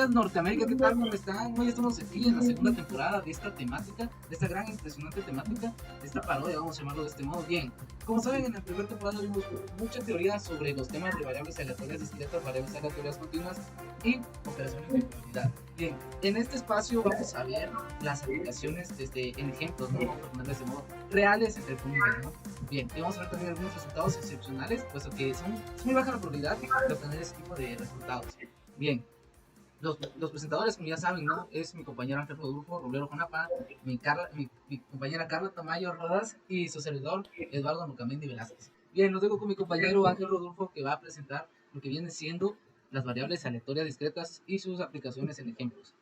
buenas Norteamérica, ¿qué tal? ¿Cómo están? Hoy estamos aquí en la segunda temporada de esta temática, de esta gran impresionante temática, de esta parodia, vamos a llamarlo de este modo. Bien, como saben, en la primera temporada vimos mucha teoría sobre los temas de variables aleatorias discretas, variables aleatorias continuas y operaciones de probabilidad. Bien, en este espacio vamos a ver las aplicaciones desde en ejemplos, ¿no? Vamos a poner de ese modo, reales entre comillas, ¿no? Bien, y vamos a ver también algunos resultados excepcionales, puesto que es muy baja la probabilidad de obtener ese tipo de resultados. Bien, los presentadores, como ya saben, ¿no? Es mi compañero Ángel Rodolfo Roblero Jonapa, mi compañera Carla Tamayo Rodas y su servidor Eduardo Mocamendi Velázquez. Bien, los dejo con mi compañero Ángel Rodolfo que va a presentar lo que viene siendo las variables aleatorias discretas y sus aplicaciones en ejemplos.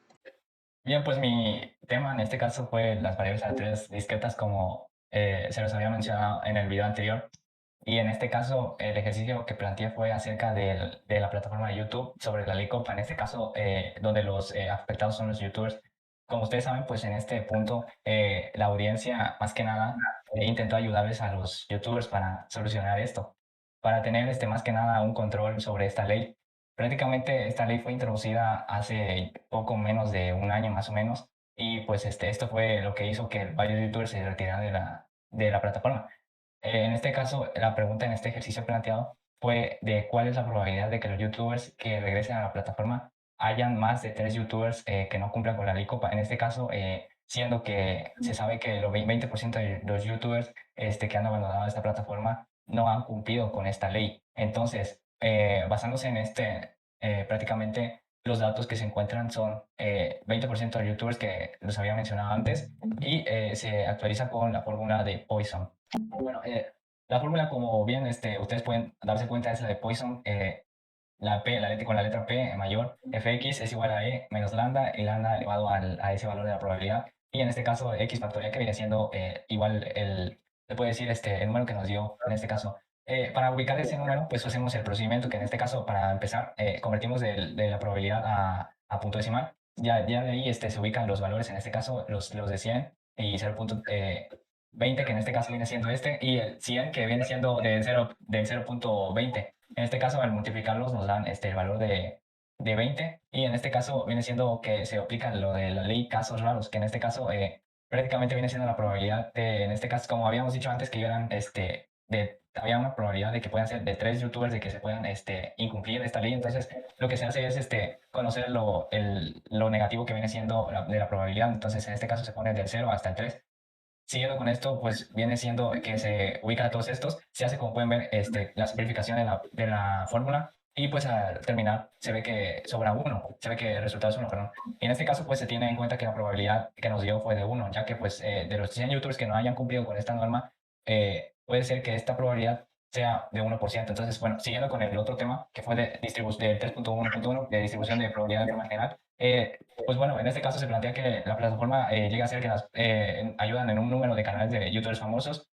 Bien, pues mi tema en este caso fue las variables aleatorias discretas, como se los había mencionado en el video anterior. Y en este caso, el ejercicio que planteé fue acerca de la plataforma de YouTube sobre la ley COPA, en este caso, donde los afectados son los YouTubers. Como ustedes saben, pues en este punto, la audiencia, más que nada, intentó ayudarles a los YouTubers para solucionar esto, para tener más que nada un control sobre esta ley. Prácticamente esta ley fue introducida hace poco menos de un año más o menos, y pues esto fue lo que hizo que varios youtubers se retiraran de la plataforma. En este caso, la pregunta en este ejercicio planteado fue de cuál es la probabilidad de que los youtubers que regresen a la plataforma hayan más de 3 youtubers que no cumplan con la ley COPA. En este caso, siendo que se sabe que el 20% de los youtubers que han abandonado esta plataforma no han cumplido con esta ley. Entonces, basándose en prácticamente los datos que se encuentran son 20% de youtubers que los había mencionado antes, y se actualiza con la fórmula de Poisson. Bueno, la fórmula, como bien ustedes pueden darse cuenta, es la de Poisson. Con la letra P mayor, fx es igual a e menos lambda, y lambda elevado a ese valor de la probabilidad. Y en este caso, x factorial, que viene siendo igual se puede decir el número que nos dio en este caso. Para ubicar ese número, pues hacemos el procedimiento que en este caso, para empezar, convertimos de la probabilidad a punto decimal. Ya de ahí se ubican los valores, en este caso los de 100 y 0.20, que en este caso viene siendo y el 100, que viene siendo del 0.20. En este caso, al multiplicarlos nos dan el valor de 20, y en este caso viene siendo que se aplica lo de la ley casos raros, que en este caso prácticamente viene siendo la probabilidad en este caso, como habíamos dicho antes, que eran había una probabilidad de que puedan ser de 3 youtubers de que se puedan incumplir esta ley. Entonces lo que se hace es conocer lo negativo que viene siendo de la probabilidad. Entonces en este caso se pone del 0 hasta el 3. Siguiendo con esto, pues viene siendo que se ubican a todos estos, se hace, como pueden ver, la simplificación de la fórmula, y pues al terminar se ve que sobra 1, se ve que el resultado es 1, perdón. Y en este caso, pues se tiene en cuenta que la probabilidad que nos dio fue de 1, ya que pues de los 100 youtubers que no hayan cumplido con esta norma, puede ser que esta probabilidad sea de 1%. Entonces, bueno, siguiendo con el otro tema, que fue de 3.1.1, de distribución de probabilidad de forma general, pues bueno, en este caso se plantea que la plataforma llega a ser que nos ayudan en un número de canales de youtubers famosos,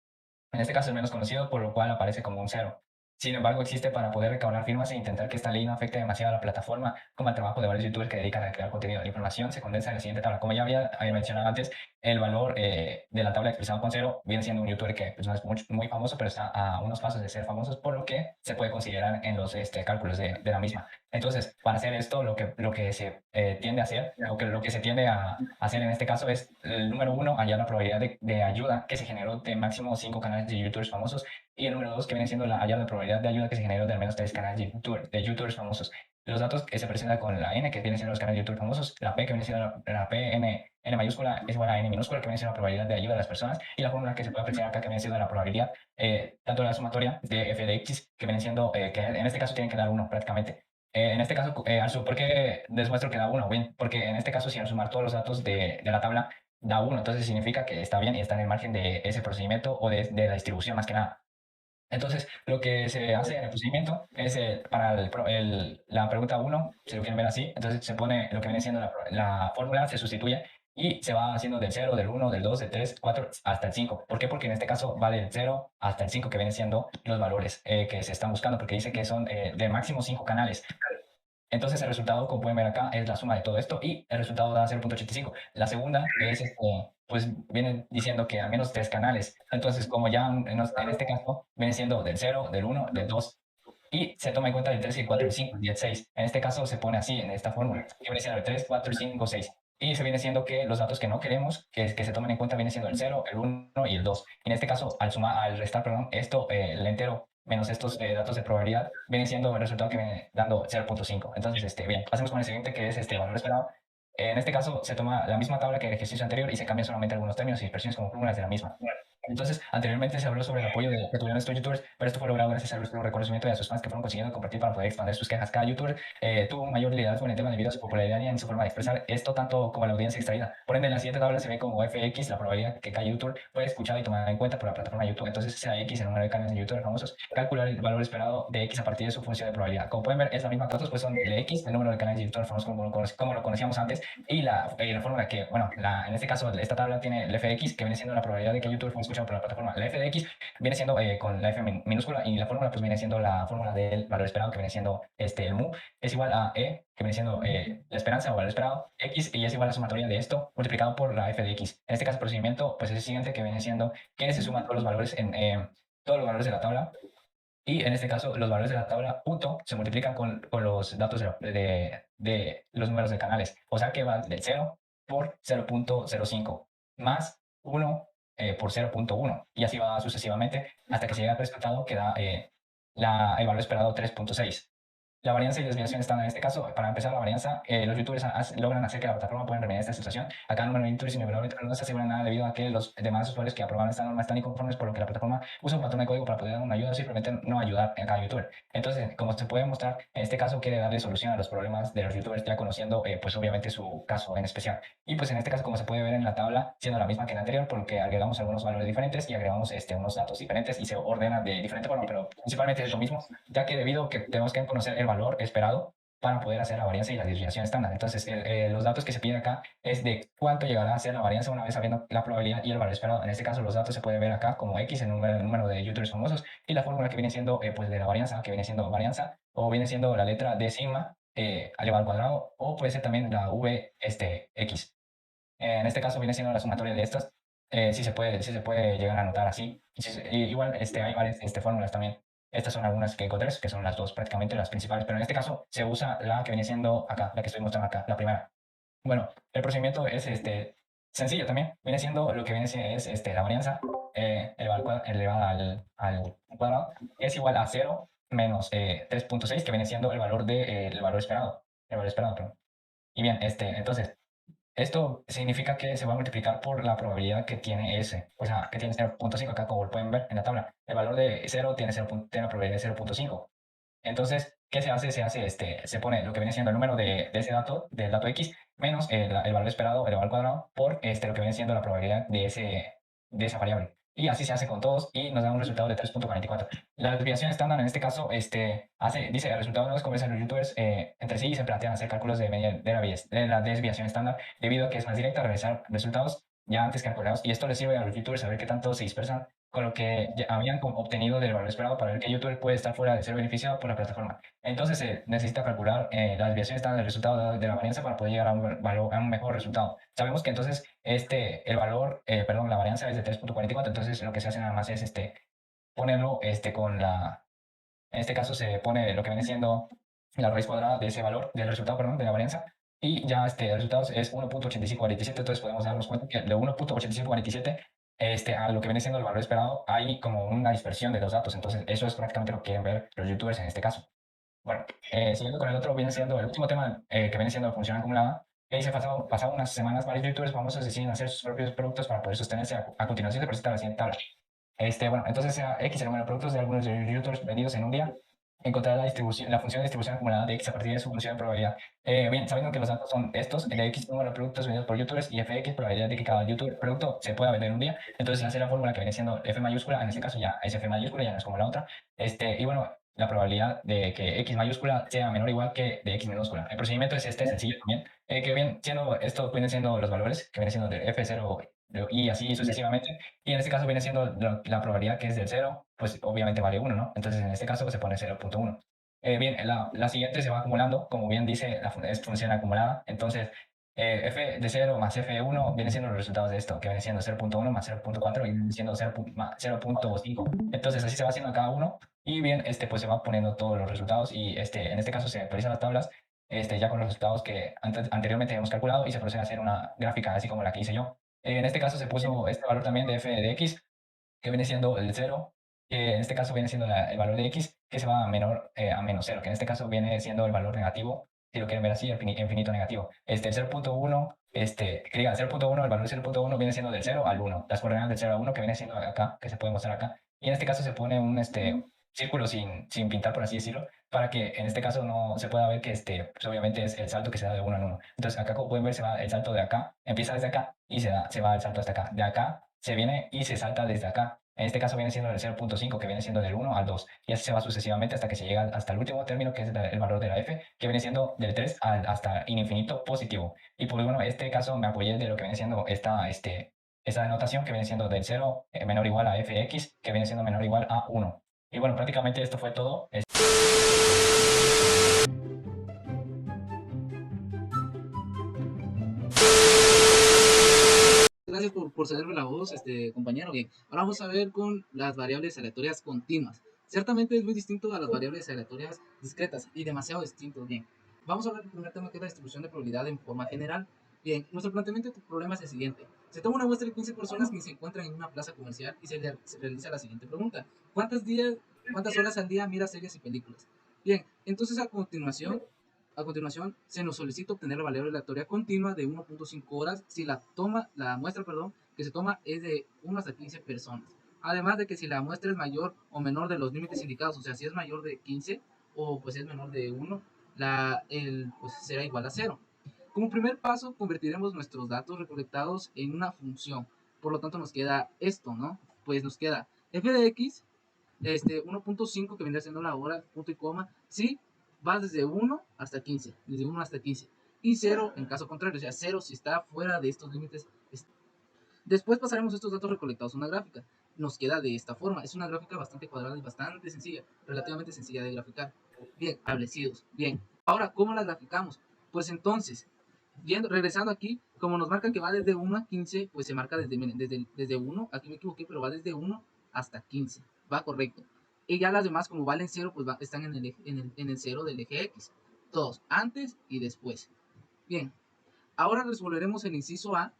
en este caso el menos conocido, por lo cual aparece como un 0. Sin embargo, existe para poder recaudar firmas e intentar que esta ley no afecte demasiado a la plataforma, como el trabajo de varios youtubers que dedican a crear contenido. La información se condensa en la siguiente tabla. Como ya había mencionado antes, el valor de la tabla expresado con 0 viene siendo un youtuber que pues, no es muy famoso, pero está a unos pasos de ser famosos, por lo que se puede considerar en los cálculos de la misma. Entonces, para hacer esto, lo que se tiende a hacer, lo que se tiende a hacer en este caso, es el número 1, hallar la probabilidad de ayuda que se generó de máximo 5 canales de youtubers famosos, y el número 2, que viene siendo hallar la probabilidad de ayuda que se generó de al menos 3 canales de youtubers famosos. Los datos que se presentan con la n, que viene siendo los canales de youtubers famosos, la p, que viene siendo la p, n mayúscula es igual a n minúscula, que viene siendo la probabilidad de ayuda de las personas, y la fórmula que se puede apreciar acá, que viene siendo la probabilidad, tanto la sumatoria de f de x, que viene siendo, que en este caso tienen que dar 1 prácticamente. En este caso, ¿por qué les muestro que da 1? Bien, porque en este caso, si al sumar todos los datos de la tabla da 1, entonces significa que está bien y está en el margen de ese procedimiento, o de la distribución más que nada. Entonces, lo que se hace en el procedimiento es, para la pregunta 1, si lo quieren ver así, entonces se pone lo que viene siendo la fórmula, se sustituye y se va haciendo del 0, del 1, del 2, del 3, 4, hasta el 5. ¿Por qué? Porque en este caso va del 0 hasta el 5, que vienen siendo los valores que se están buscando, porque dice que son de máximo 5 canales. Entonces el resultado, como pueden ver acá, es la suma de todo esto, y el resultado da 0.85. La segunda es, pues viene diciendo que al menos 3 canales. Entonces, como ya en este caso viene siendo del 0, del 1, del 2 y se toma en cuenta el 3, el 4, el 5 y el 6. En este caso se pone así, en esta fórmula, que viene siendo el 3, 4, 5, 6. Y se viene siendo que los datos que no queremos que se tomen en cuenta viene siendo el 0, el 1 y el 2. En este caso, al restar, perdón, esto, el entero menos estos datos de probabilidad, viene siendo el resultado que viene dando 0.5. Entonces, bien, pasemos con el siguiente, que es este valor esperado. En este caso, se toma la misma tabla que el ejercicio anterior y se cambian solamente algunos términos y expresiones como fórmulas de la misma. Entonces, anteriormente se habló sobre el apoyo que tuvieron estos youtubers, pero esto fue logrado gracias al reconocimiento de sus fans que fueron consiguiendo compartir para poder expandir sus quejas. Cada youtuber tuvo un mayor liderazgo en el tema debido a su popularidad y en su forma de expresar esto tanto como la audiencia extraída. Por ende, en la siguiente tabla se ve como FX, la probabilidad que cada youtuber fue escuchado y tomado en cuenta por la plataforma de YouTube. Entonces, sea X el número de canales de youtubers famosos, calcular el valor esperado de X a partir de su función de probabilidad. Como pueden ver, es la misma que otros, pues son de X, el número de canales de youtubers famosos como lo conocíamos antes, y la fórmula que, bueno, en este caso, esta tabla tiene el FX, que viene siendo la probabilidad de que YouTube fue escuchado por la plataforma. La F de X viene siendo con la F minúscula y la fórmula pues viene siendo la fórmula del valor esperado, que viene siendo el mu, es igual a E, que viene siendo la esperanza o valor esperado, X, y es igual a la sumatoria de esto multiplicado por la F de X. En este caso, el procedimiento pues es el siguiente, que viene siendo que se suman todos los valores todos los valores de la tabla. Y en este caso, los valores de la tabla punto se multiplican con los datos de los números de canales. O sea que va del 0 por 0.05 más 1 por 0.1. Y así va sucesivamente hasta que se llega al resultado que da el valor esperado 3.6. La varianza y desviación están en este caso. Para empezar, la varianza, los youtubers logran hacer que la plataforma pueda remediar esta situación. Acá el número de youtubers indudablemente no se asegura nada debido a que los demás usuarios que aprobaron esta norma están inconformes, por lo que la plataforma usa un patrón de código para poder dar una ayuda o simplemente no ayudar a cada youtuber. Entonces, como se puede mostrar, en este caso quiere darle solución a los problemas de los youtubers ya conociendo, pues obviamente su caso en especial. Y pues en este caso, como se puede ver en la tabla, siendo la misma que en la anterior, porque agregamos algunos valores diferentes y agregamos unos datos diferentes y se ordenan de diferente forma, pero principalmente es lo mismo, ya que debido a que tenemos que conocer el valor esperado para poder hacer la varianza y la desviación estándar. Entonces, los datos que se piden acá es de cuánto llegará a ser la varianza una vez sabiendo la probabilidad y el valor esperado. En este caso, los datos se pueden ver acá como X, el número de youtubers famosos, y la fórmula que viene siendo pues de la varianza, que viene siendo varianza, o viene siendo la letra D sigma elevado al cuadrado, o puede ser también la V X. En este caso viene siendo la sumatoria de estas. Sí se puede llegar a anotar así. Igual hay varias fórmulas también. Estas son algunas que encontré, que son las dos prácticamente las principales, pero en este caso se usa la que viene siendo acá, la que estoy mostrando acá, la primera. Bueno, el procedimiento es sencillo también. Viene siendo lo que viene siendo es la varianza elevada al cuadrado, es igual a 0 menos 3.6, que viene siendo el valor el valor esperado. El valor esperado, perdón. Y bien, entonces, esto significa que se va a multiplicar por la probabilidad que tiene S, o sea, que tiene 0.5 acá, como lo pueden ver en la tabla. El valor de 0 tiene, tiene una probabilidad de 0.5. Entonces, ¿qué se hace? Se pone lo que viene siendo el número de ese dato, del dato X, menos el valor esperado elevado al cuadrado, por lo que viene siendo la probabilidad de esa variable. Y así se hace con todos y nos da un resultado de 3.44. La desviación estándar en este caso dice el resultado no es conversan los youtubers entre sí y se plantean hacer cálculos de media de la desviación estándar debido a que es más directa realizar resultados ya antes calculados, y esto les sirve a los youtubers saber qué tanto se dispersan con lo que ya habían obtenido del valor esperado para ver qué youtuber puede estar fuera de ser beneficiado por la plataforma. Entonces se necesita calcular la desviación estándar del resultado de la varianza para poder llegar a a un mejor resultado. Sabemos que entonces el valor, perdón, la varianza es de 3.44, entonces lo que se hace nada más es ponerlo en este caso se pone lo que viene siendo la raíz cuadrada de ese valor, del resultado, perdón, de la varianza, y ya el resultado es 1.8547, entonces podemos darnos cuenta que de 1.8547 a lo que viene siendo el valor esperado hay como una dispersión de dos datos, entonces eso es prácticamente lo que quieren ver los youtubers en este caso. Bueno, siguiendo con el otro, viene siendo el último tema que viene siendo la función acumulada, que dice pasado unas semanas varios youtubers famosos deciden hacer sus propios productos para poder sostenerse. A continuación se presenta la siguiente tabla. Bueno, entonces sea X el número de productos de algunos de los youtubers vendidos en un día, encontrar la función de distribución acumulada de X a partir de su función de probabilidad. Bien, sabiendo que los datos son estos, de X número de productos vendidos por youtubers y FX, probabilidad de que cada youtuber producto se pueda vender en un día. Entonces hacer la fórmula que viene siendo F mayúscula, en este caso ya es F mayúscula, ya no es como la otra. Y bueno, la probabilidad de que X mayúscula sea menor o igual que de X minúscula. El procedimiento es sencillo también, que bien siendo, esto vienen siendo los valores, que vienen siendo de F0 y así sucesivamente. Y en este caso viene siendo la probabilidad que es del 0, pues obviamente vale 1, ¿no? Entonces en este caso pues, se pone 0.1. Bien, la siguiente se va acumulando, como bien dice, es función acumulada. Entonces, f de 0 más f1 viene siendo los resultados de esto, que viene siendo 0.1 más 0.4 y viene siendo 0.5. Entonces así se va haciendo cada uno Y bien, pues se van poniendo todos los resultados y en este caso se actualizan las tablas ya con los resultados que anteriormente hemos calculado y se procede a hacer una gráfica así como la que hice yo. En este caso se puso este valor también de f de x, que viene siendo el 0, que en este caso viene siendo el valor de x, que se va a menor a menos 0, que en este caso viene siendo el valor negativo, si lo quieren ver así, el infinito negativo. El 0.1, que diga 0.1, el valor de 0.1 viene siendo del 0 al 1, las coordenadas del 0 al 1 que viene siendo acá, que se puede mostrar acá. Y en este caso se pone un círculo sin pintar, por así decirlo, para que en este caso no se pueda ver que pues obviamente es el salto que se da de 1 en 1. Entonces acá como pueden ver se va el salto de acá, empieza desde acá y se va el salto hasta acá. De acá se viene y se salta desde acá. En este caso viene siendo del 0.5, que viene siendo del 1 al 2. Y así se va sucesivamente hasta que se llega hasta el último término, que es el valor de la f, que viene siendo del 3 hasta infinito positivo. Y pues bueno, este caso me apoyé de lo que viene siendo esta denotación, que viene siendo del 0 menor o igual a fx, que viene siendo menor o igual a 1. Y bueno, prácticamente esto fue todo. Gracias por cederme la voz, compañero. Bien, ahora vamos a ver con las variables aleatorias continuas. Ciertamente es muy distinto a las variables aleatorias discretas y demasiado distinto. Bien, vamos a ver el primer tema, que es la distribución de probabilidad en forma general. Bien, nuestro planteamiento de problema es el siguiente. Se toma una muestra de 15 personas que se encuentran en una plaza comercial y se realiza la siguiente pregunta. ¿Cuántas horas al día mira series y películas? Bien, entonces a continuación, se nos solicita obtener la variable aleatoria continua de 1.5 horas si la muestra que se toma es de 1 hasta 15 personas. Además de que si la muestra es mayor o menor de los límites indicados, o sea, si es mayor de 15 o pues es menor de 1, pues será igual a 0. Como primer paso, convertiremos nuestros datos recolectados en una función. Por lo tanto, nos queda esto, ¿no? Pues nos queda f de x, 1.5, que vendría siendo la hora, punto y coma, si va desde 1 hasta 15, desde 1 hasta 15, y 0 en caso contrario, o sea, 0 si está fuera de estos límites. Después pasaremos estos datos recolectados a una gráfica. Nos queda de esta forma. Es una gráfica bastante cuadrada y bastante sencilla, relativamente sencilla de graficar. Bien, establecidos. Bien, ahora, ¿cómo la graficamos? Pues entonces, regresando aquí, como nos marca que va desde 1 a 15, pues se marca desde 1, aquí me equivoqué, pero va desde 1 hasta 15, va correcto. Y ya las demás, como valen 0, pues están en el 0 del eje X, todos, antes y después. Bien, ahora resolveremos el inciso A,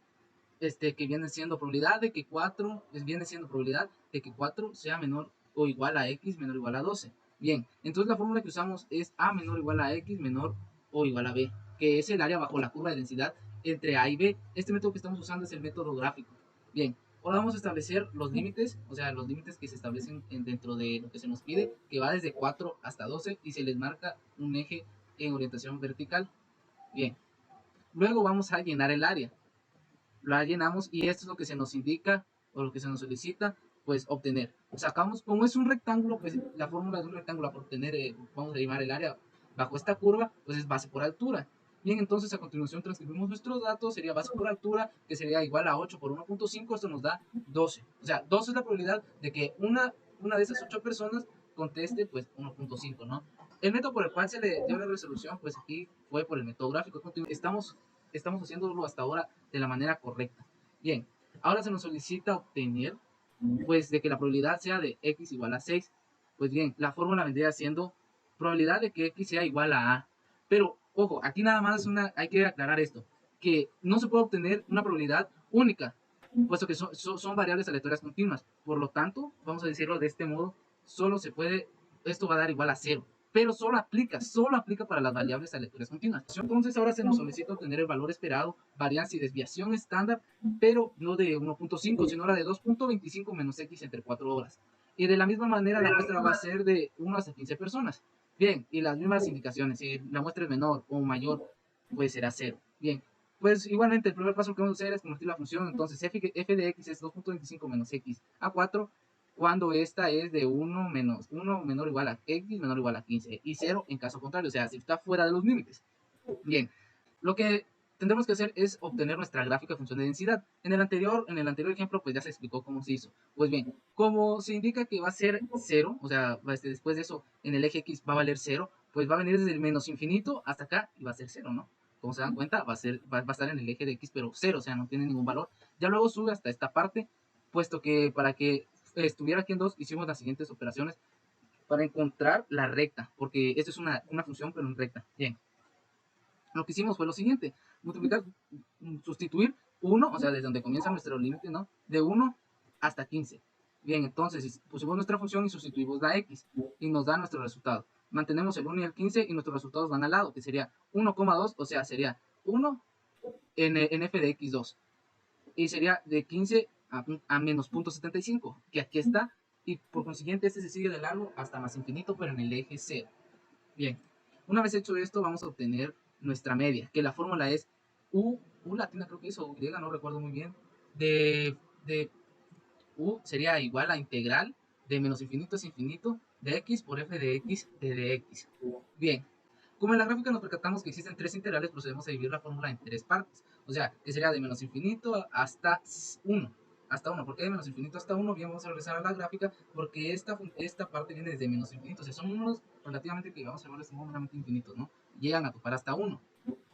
que viene siendo probabilidad de que 4, viene siendo probabilidad de que 4 sea menor o igual a X menor o igual a 12. Bien, entonces la fórmula que usamos es A menor o igual a X menor o igual a B, que es el área bajo la curva de densidad entre A y B. Este método que estamos usando es el método gráfico. Bien, ahora vamos a establecer los límites, o sea, los límites que se establecen dentro de lo que se nos pide, que va desde 4 hasta 12 y se les marca un eje en orientación vertical. Bien, luego vamos a llenar el área. La llenamos y esto es lo que se nos indica o lo que se nos solicita, pues obtener. Sacamos, como es un rectángulo, pues la fórmula de un rectángulo para obtener, vamos a llamar el área bajo esta curva, pues es base por altura. Bien, entonces a continuación transcribimos nuestros datos, sería base por altura, que sería igual a 8 por 1.5, esto nos da 12. O sea, 12 es la probabilidad de que una de esas 8 personas conteste pues 1.5, ¿no? El método por el cual se le dio la resolución, pues aquí fue por el método gráfico. Estamos haciéndolo hasta ahora de la manera correcta. Bien, ahora se nos solicita obtener, pues, de que la probabilidad sea de x igual a 6. Pues bien, la fórmula vendría siendo probabilidad de que x sea igual a a. Pero, ojo, aquí nada más hay que aclarar esto, que no se puede obtener una probabilidad única, puesto que son variables aleatorias continuas. Por lo tanto, vamos a decirlo de este modo, esto va a dar igual a 0, pero solo aplica para las variables aleatorias continuas. Entonces ahora se nos solicita obtener el valor esperado, varianza y desviación estándar, pero no de 1.5, sino la de 2.25 menos x entre 4 horas. Y de la misma manera la muestra va a ser de 1 hasta 15 personas. Bien, y las mismas indicaciones, si la muestra es menor o mayor, pues será 0. Bien, pues igualmente el primer paso que vamos a hacer es convertir la función. Entonces f de x es 2.25 menos x a 4, cuando esta es de 1 menor o igual a x menor o igual a 15 y 0 en caso contrario, o sea, si está fuera de los límites. Bien, lo que tendremos que hacer es obtener nuestra gráfica de función de densidad. En el anterior ejemplo, pues ya se explicó cómo se hizo. Pues bien, como se indica que va a ser 0, o sea, después de eso, en el eje X va a valer 0, pues va a venir desde el menos infinito hasta acá y va a ser 0, ¿no? Como se dan cuenta, va a estar en el eje de X, pero 0, o sea, no tiene ningún valor. Ya luego sube hasta esta parte, puesto que para que estuviera aquí en 2, hicimos las siguientes operaciones para encontrar la recta, porque esto es una función pero en recta. Bien, lo que hicimos fue lo siguiente, multiplicar, sustituir 1, o sea, desde donde comienza nuestro límite, ¿no? De 1 hasta 15. Bien, entonces si pusimos nuestra función y sustituimos la x y nos da nuestro resultado. Mantenemos el 1 y el 15 y nuestros resultados van al lado, que sería 1,2, o sea, sería 1 en f de x2. Y sería de 15 a menos 0.75, que aquí está, y por consiguiente este se sigue de largo hasta más infinito, pero en el eje 0. Bien, una vez hecho esto, vamos a obtener nuestra media, que la fórmula es U latina creo que es, o griega, no recuerdo muy bien, de U sería igual a integral de menos infinito es infinito de x por f de x de x. Bien, como en la gráfica nos percatamos que existen tres integrales, procedemos a dividir la fórmula en tres partes. O sea, que sería de menos infinito hasta 1. Hasta 1. ¿Por qué de menos infinito hasta 1? Bien, vamos a regresar a la gráfica porque esta parte viene desde menos infinito. O sea, son números relativamente que vamos a llamarles numeramente infinitos, ¿no? Llegan a topar hasta 1.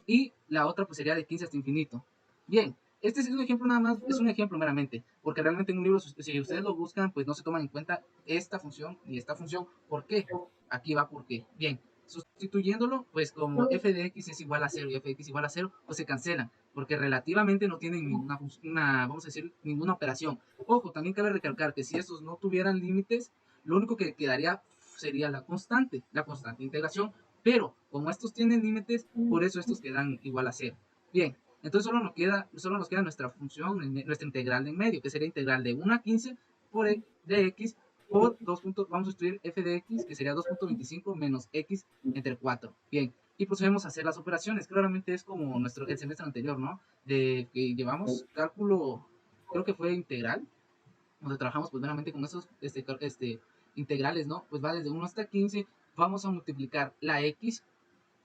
Y la otra pues sería de 15 hasta infinito. Bien, este es un ejemplo nada más, es un ejemplo meramente, porque realmente en un libro, si ustedes lo buscan, pues no se toman en cuenta esta función y esta función. ¿Por qué? Aquí va por qué. Bien, sustituyéndolo, pues como f de x es igual a 0 y f de x igual a 0, pues se cancelan, porque relativamente no tienen ninguna, vamos a decir, ninguna operación. Ojo, también cabe recalcar que si estos no tuvieran límites, lo único que quedaría sería la constante de integración, pero como estos tienen límites, por eso estos quedan igual a 0. Bien, entonces solo nos queda nuestra función, nuestra integral de en medio, que sería integral de 1 a 15 por de x por 2 vamos a estudiar f de x, que sería 2.25 menos x entre 4. Bien, y procedemos a hacer las operaciones. Claramente es como el semestre anterior, ¿no? De que llevamos cálculo, creo que fue integral, donde trabajamos pues meramente con esos integrales, ¿no? Pues va desde 1 hasta 15, vamos a multiplicar la x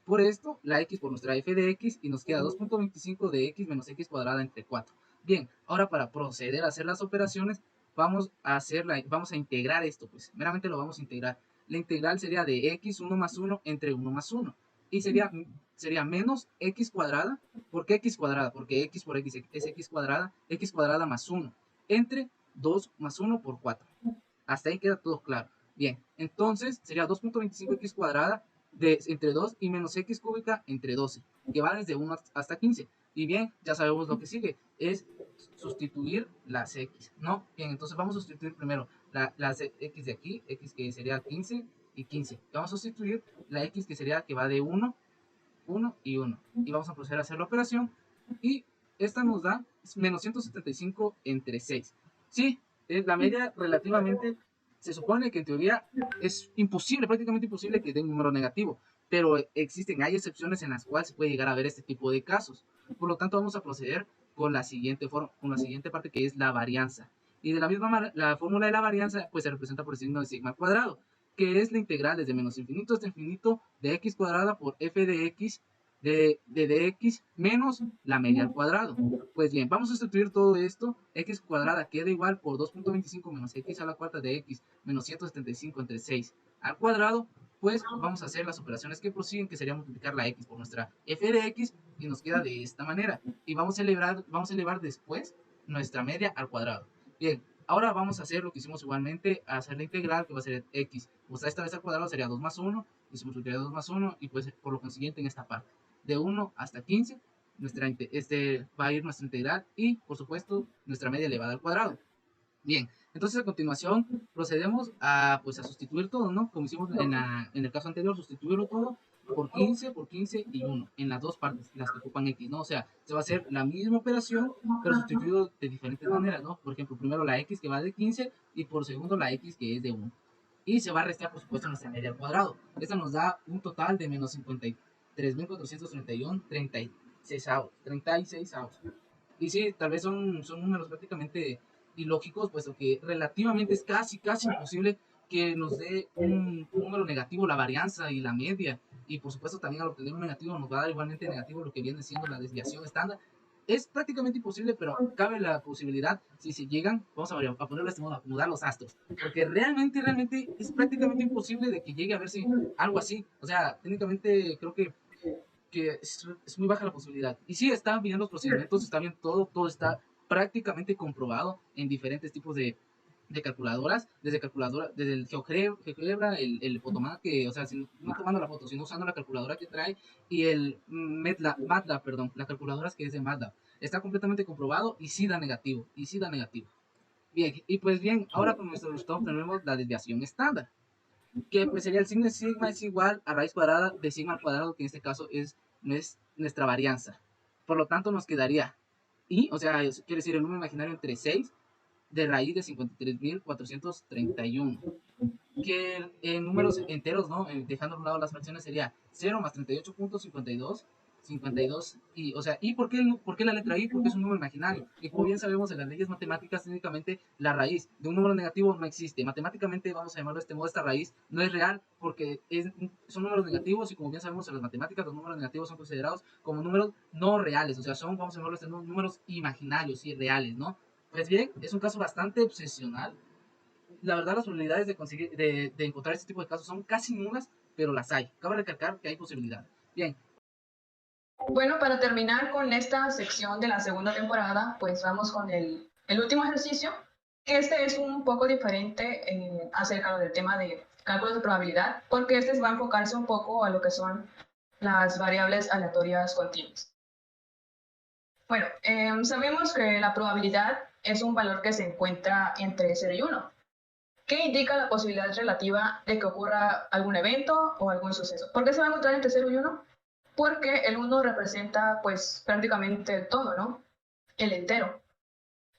por esto, la x por nuestra f de x, y nos queda 2.25 de x menos x cuadrada entre 4. Bien, ahora para proceder a hacer las operaciones, vamos a integrar esto, pues meramente lo vamos a integrar. La integral sería de x 1 más 1 entre 1 más 1. Y sería menos x cuadrada. ¿Por qué x cuadrada? Porque x por x es x cuadrada más 1, entre 2 más 1 por 4. Hasta ahí queda todo claro. Bien, entonces sería 2.25x cuadrada entre 2 y menos x cúbica entre 12, que va desde 1 hasta 15. Y bien, ya sabemos lo que sigue, es sustituir las x, ¿no? Bien, entonces vamos a sustituir primero las x de aquí, x que sería 15 y 15. Vamos a sustituir la x que sería que va de 1, 1 y 1. Y vamos a proceder a hacer la operación. Y esta nos da menos 175 entre 6. Sí, la media relativamente se supone que en teoría es imposible, prácticamente imposible que dé un número negativo, pero hay excepciones en las cuales se puede llegar a ver este tipo de casos. Por lo tanto, vamos a proceder con la siguiente parte, que es la varianza. Y de la misma manera, la fórmula de la varianza pues se representa por el signo de sigma al cuadrado, que es la integral desde menos infinito hasta infinito de x cuadrada por f de x de dx menos la media al cuadrado. Pues bien, vamos a sustituir todo esto. X cuadrada queda igual por 2.25 menos x a la cuarta de x menos 175 entre 6 al cuadrado. Pues vamos a hacer las operaciones que prosiguen, que sería multiplicar la x por nuestra f de x, y nos queda de esta manera. Y vamos a elevar después nuestra media al cuadrado. Bien, ahora vamos a hacer lo que hicimos igualmente, a hacer la integral, que va a ser x. Pues esta vez al cuadrado sería 2 más 1, y se multiplicaría 2 más 1, y pues por lo consiguiente en esta parte de 1 hasta 15, va a ir nuestra integral y, por supuesto, nuestra media elevada al cuadrado. Bien, entonces a continuación procedemos pues, a sustituir todo, ¿no? Como hicimos en el caso anterior, sustituirlo todo por 15 y 1, en las dos partes, las que ocupan x, ¿no? O sea, se va a hacer la misma operación, pero sustituido de diferentes maneras, ¿no? Por ejemplo, primero la x que va de 15 y por segundo la x que es de 1. Y se va a restar, por supuesto, nuestra media al cuadrado. Esta nos da un total de menos 53.431, 36 avos. Y sí, tal vez son números prácticamente ilógicos, puesto que relativamente es casi imposible que nos dé un número negativo la varianza y la media. Y por supuesto también al obtener un negativo nos va a dar igualmente negativo lo que viene siendo la desviación estándar. Es prácticamente imposible, pero cabe la posibilidad, si se llegan, vamos a ponerlo de este modo, a acomodar los astros. Porque realmente es prácticamente imposible de que llegue a verse algo así. O sea, técnicamente creo que es muy baja la posibilidad. Y sí, están bien los procedimientos, está bien todo está prácticamente comprobado en diferentes tipos de de calculadoras, desde el GeoGebra, el Photomath, que, o sea, no tomando la foto, sino usando la calculadora que trae, y el MATLAB, perdón, las calculadoras que es de MATLAB. Está completamente comprobado y sí da negativo, Bien, y pues bien, ahora con nuestro resultado tenemos la desviación estándar, que pues sería el signo de sigma es igual a raíz cuadrada de sigma al cuadrado, que en este caso es nuestra varianza. Por lo tanto, nos quedaría y, o sea, eso quiere decir el número imaginario entre 6 de raíz de 53.431. Que en números enteros, ¿no? Dejando a un lado las fracciones, sería 0 más 38.52. 52 y, o sea, ¿y por qué la letra I? Porque es un número imaginario. Y como bien sabemos en las leyes matemáticas, técnicamente la raíz de un número negativo no existe. Matemáticamente, vamos a llamarlo de este modo, esta raíz no es real porque son números negativos, y como bien sabemos en las matemáticas, los números negativos son considerados como números no reales. O sea, son, vamos a llamarlo de este números imaginarios y reales, ¿no? Pues bien, es un caso bastante obsesional. La verdad, las probabilidades de conseguir, de encontrar este tipo de casos son casi nulas, pero las hay. Cabe recalcar que hay posibilidades. Bien. Bueno, para terminar con esta sección de la segunda temporada, pues vamos con el último ejercicio, que este es un poco diferente acerca del tema de cálculos de probabilidad, porque este va a enfocarse un poco a lo que son las variables aleatorias continuas. Bueno, sabemos que la probabilidad es un valor que se encuentra entre 0 y 1, que indica la posibilidad relativa de que ocurra algún evento o algún suceso. ¿Por qué se va a encontrar entre 0 y 1? Porque el 1 representa pues prácticamente el todo, ¿no? El entero.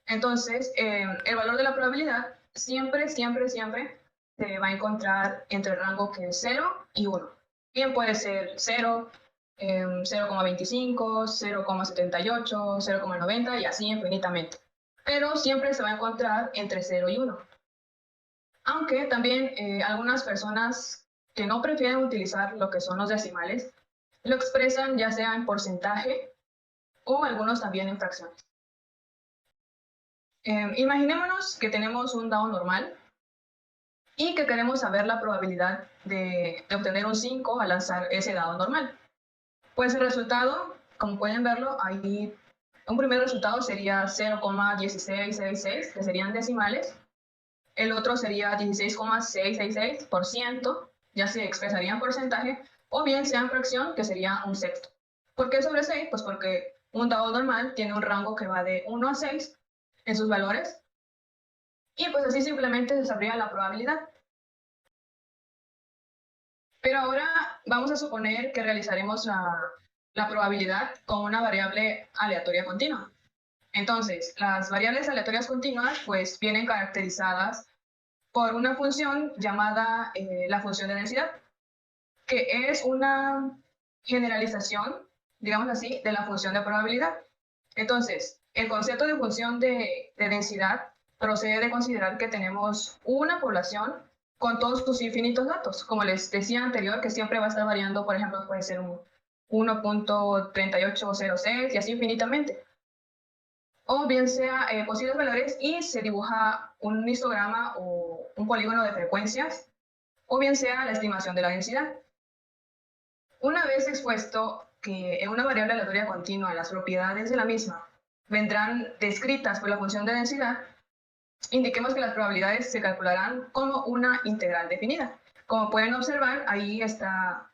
Entonces, el valor de la probabilidad siempre se va a encontrar entre el rango que es 0 y 1. Bien puede ser 0, 0,25, 0,78, 0,90 y así infinitamente. Pero siempre se va a encontrar entre 0 y 1. Aunque también algunas personas que no prefieren utilizar lo que son los decimales, lo expresan ya sea en porcentaje o algunos también en fracciones. Imaginémonos que tenemos un dado normal y que queremos saber la probabilidad de obtener un 5 al lanzar ese dado normal. Pues el resultado, como pueden verlo, ahí un primer resultado sería 0,1666, que serían decimales. El otro sería 16,666%, ya se expresaría en porcentaje, o bien sea en fracción, que sería un sexto. ¿Por qué sobre 6? Pues porque un dado normal tiene un rango que va de 1 a 6 en sus valores, y pues así simplemente se sabría la probabilidad. Pero ahora vamos a suponer que realizaremos la probabilidad con una variable aleatoria continua. Entonces, las variables aleatorias continuas pues vienen caracterizadas por una función llamada la función de densidad, que es una generalización, digamos así, de la función de probabilidad. Entonces, el concepto de función de densidad procede de considerar que tenemos una población con todos sus infinitos datos. Como les decía anterior, que siempre va a estar variando, por ejemplo, puede ser un 1.3806 y así infinitamente. O bien sea posibles valores y se dibuja un histograma o un polígono de frecuencias, o bien sea la estimación de la densidad. Una vez expuesto que en una variable aleatoria continua las propiedades de la misma vendrán descritas por la función de densidad, indiquemos que las probabilidades se calcularán como una integral definida. Como pueden observar, ahí está,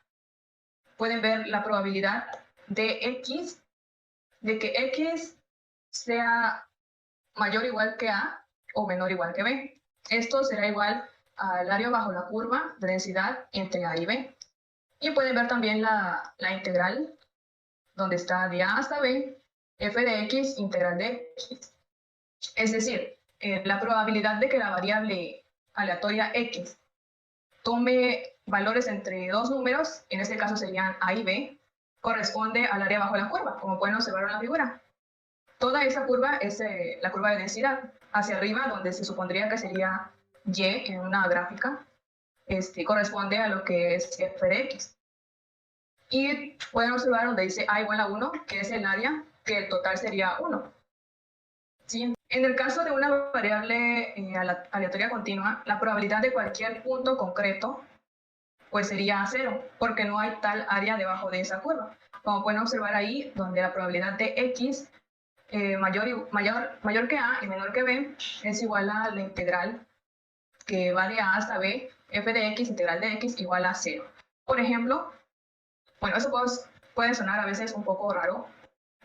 pueden ver la probabilidad de x, de que x sea mayor o igual que a o menor o igual que b. Esto será igual al área bajo la curva de densidad entre a y b. Y pueden ver también la integral, donde está de a hasta b, f de x integral de x. Es decir, la probabilidad de que la variable aleatoria x tome valores entre dos números, en este caso serían a y b, corresponde al área bajo la curva, como pueden observar en la figura. Toda esa curva es la curva de densidad. Hacia arriba, donde se supondría que sería y en una gráfica, corresponde a lo que es f de x. Y pueden observar donde dice a igual a 1, que es el área, que el total sería 1. ¿Sí? En el caso de una variable aleatoria continua, la probabilidad de cualquier punto concreto pues sería 0, porque no hay tal área debajo de esa curva. Como pueden observar ahí, donde la probabilidad de x mayor que a y menor que b es igual a la integral que va de A hasta B, f de x integral de x igual a 0. Por ejemplo, bueno, eso puede sonar a veces un poco raro,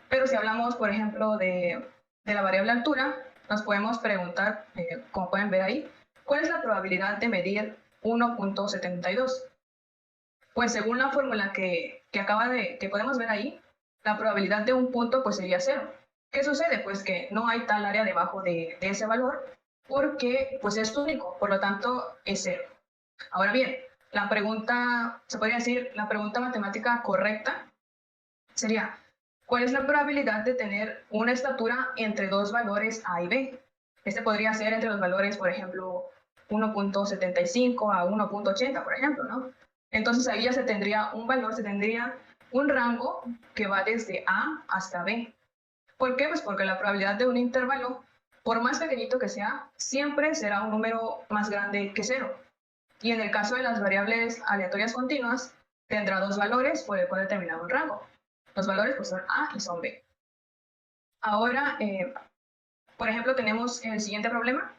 pero si hablamos, por ejemplo, de la variable altura, nos podemos preguntar, como pueden ver ahí, ¿cuál es la probabilidad de medir 1.72? Pues según la fórmula que podemos ver ahí, la probabilidad de un punto pues sería 0. ¿Qué sucede? Pues que no hay tal área debajo de ese valor porque pues es único, por lo tanto es 0. Ahora bien, la pregunta, se podría decir, la pregunta matemática correcta sería, ¿cuál es la probabilidad de tener una estatura entre dos valores A y B? Este podría ser entre los valores, por ejemplo, 1.75 a 1.80, por ejemplo, ¿no? Entonces ahí ya se tendría un valor, se tendría un rango que va desde A hasta B. ¿Por qué? Pues porque la probabilidad de un intervalo, por más pequeñito que sea, siempre será un número más grande que 0. Y en el caso de las variables aleatorias continuas, tendrá dos valores por el cual determinar un rango. Los valores pues son A y son B. Ahora, por ejemplo, tenemos el siguiente problema,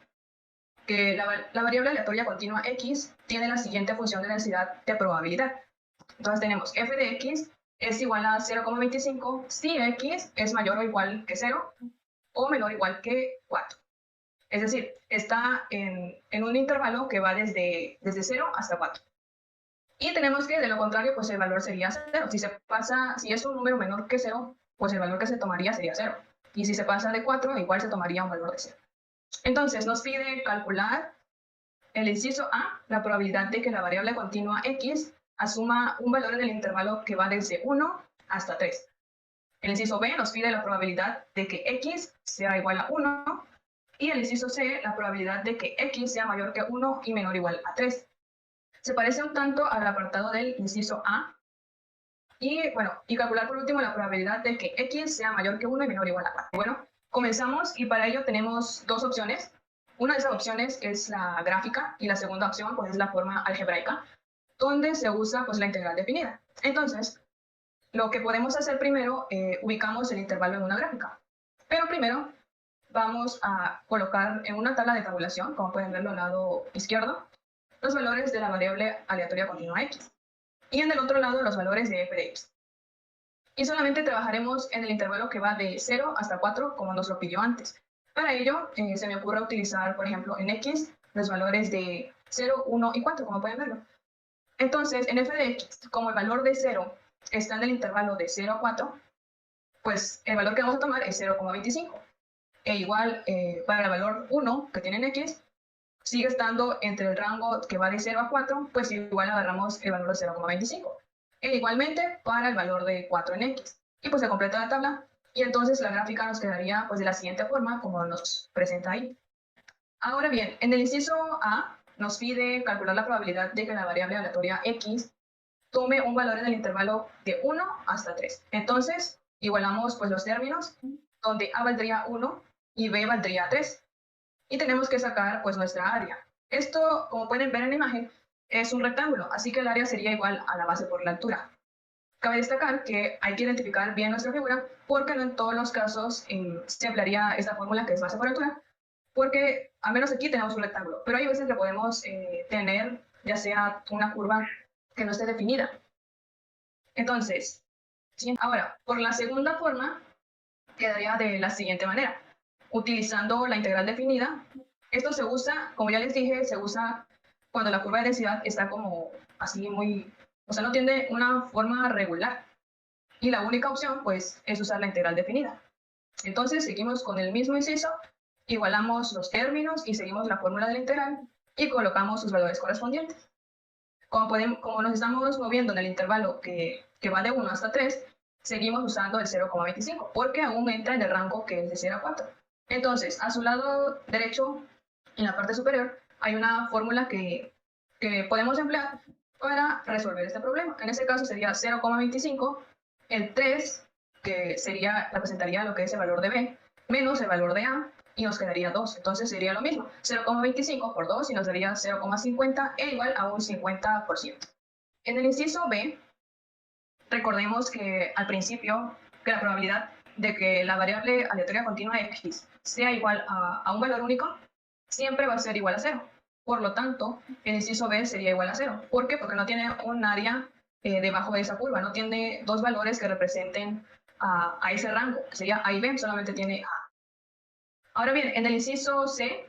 que la variable aleatoria continua x tiene la siguiente función de densidad de probabilidad. Entonces tenemos f de x es igual a 0,25 si x es mayor o igual que 0 o menor o igual que 4. Es decir, está en un intervalo que va desde 0 hasta 4. Y tenemos que, de lo contrario, pues el valor sería 0. Si es un número menor que 0, pues el valor que se tomaría sería 0. Y si se pasa de 4, igual se tomaría un valor de 0. Entonces, nos pide calcular el inciso A, la probabilidad de que la variable continua x asuma un valor en el intervalo que va desde 1 hasta 3. El inciso B nos pide la probabilidad de que x sea igual a 1. Y el inciso C, la probabilidad de que x sea mayor que 1 y menor o igual a 3. Se parece un tanto al apartado del inciso A. Y bueno, y calcular por último la probabilidad de que x sea mayor que 1 y menor o igual a 4. Bueno, comenzamos y para ello tenemos dos opciones. Una de esas opciones es la gráfica y la segunda opción pues es la forma algebraica, donde se usa pues la integral definida. Entonces, lo que podemos hacer primero, ubicamos el intervalo en una gráfica. Pero primero vamos a colocar en una tabla de tabulación, como pueden verlo al lado izquierdo, los valores de la variable aleatoria continua x. Y en el otro lado los valores de f de x. Y solamente trabajaremos en el intervalo que va de 0 hasta 4, como nos lo pidió antes. Para ello, se me ocurre utilizar, por ejemplo, en x, los valores de 0, 1 y 4, como pueden verlo. Entonces, en f de x, como el valor de 0 está en el intervalo de 0 a 4, pues el valor que vamos a tomar es 0,25. E igual, para el valor 1 que tiene en x, sigue estando entre el rango que va de 0 a 4, pues igual agarramos el valor de 0,25. E igualmente para el valor de 4 en x. Y pues se completa la tabla y entonces la gráfica nos quedaría pues de la siguiente forma como nos presenta ahí. Ahora bien, en el inciso A nos pide calcular la probabilidad de que la variable aleatoria x tome un valor en el intervalo de 1 hasta 3. Entonces, igualamos pues los términos, donde A valdría 1 y B valdría 3. Y tenemos que sacar pues nuestra área. Esto, como pueden ver en la imagen, es un rectángulo, así que el área sería igual a la base por la altura. Cabe destacar que hay que identificar bien nuestra figura porque no en todos los casos se emplearía esta fórmula que es base por altura, porque al menos aquí tenemos un rectángulo, pero hay veces que podemos tener ya sea una curva que no esté definida. Entonces, ¿sí? Ahora, por la segunda forma, quedaría de la siguiente manera. Utilizando la integral definida, esto se usa, como ya les dije, se usa cuando la curva de densidad está como así muy, o sea, no tiene una forma regular. Y la única opción, pues, es usar la integral definida. Entonces, seguimos con el mismo inciso, igualamos los términos y seguimos la fórmula de la integral y colocamos sus valores correspondientes. Como nos estamos moviendo en el intervalo que va de 1 hasta 3, seguimos usando el 0,25 porque aún entra en el rango que es de 0 a 4. Entonces, a su lado derecho, en la parte superior, hay una fórmula que podemos emplear para resolver este problema. En este caso sería 0,25, el 3, que representaría lo que es el valor de B, menos el valor de A, y nos quedaría 2. Entonces sería lo mismo, 0,25 por 2 y nos daría 0,50 e igual a un 50%. En el inciso B, recordemos que al principio, que la probabilidad de que la variable aleatoria continua x sea igual a un valor único, siempre va a ser igual a 0. Por lo tanto, el inciso B sería igual a 0. ¿Por qué? Porque no tiene un área debajo de esa curva, no tiene dos valores que representen a ese rango, que sería A y B, solamente tiene A. Ahora bien, en el inciso C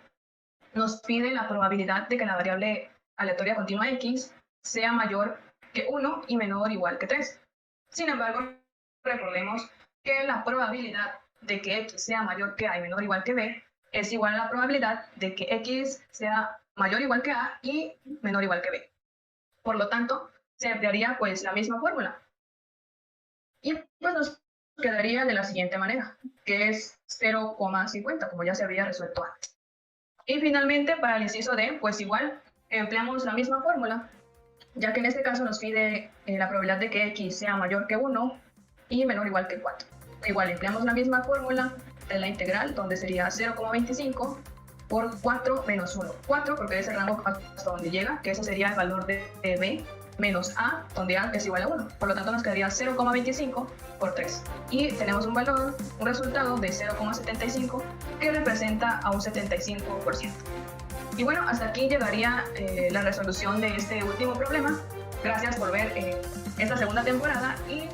nos pide la probabilidad de que la variable aleatoria continua X sea mayor que 1 y menor o igual que 3. Sin embargo, recordemos que la probabilidad de que X sea mayor que A y menor o igual que B es igual a la probabilidad de que X sea mayor o igual que A y menor o igual que B. Por lo tanto, se emplearía pues la misma fórmula. Y pues nos quedaría de la siguiente manera, que es 0,50, como ya se había resuelto antes. Y finalmente, para el inciso D, pues igual empleamos la misma fórmula, ya que en este caso nos pide la probabilidad de que X sea mayor que 1 y menor o igual que 4. Igual empleamos la misma fórmula de la integral, donde sería 0,25 por 4 menos 1. 4 porque es el rango hasta donde llega, que ese sería el valor de B, menos A, donde A es igual a 1. Por lo tanto nos quedaría 0,25 por 3. Y tenemos un resultado de 0,75 que representa a un 75%. Y bueno, hasta aquí llegaría la resolución de este último problema. Gracias por ver esta segunda temporada y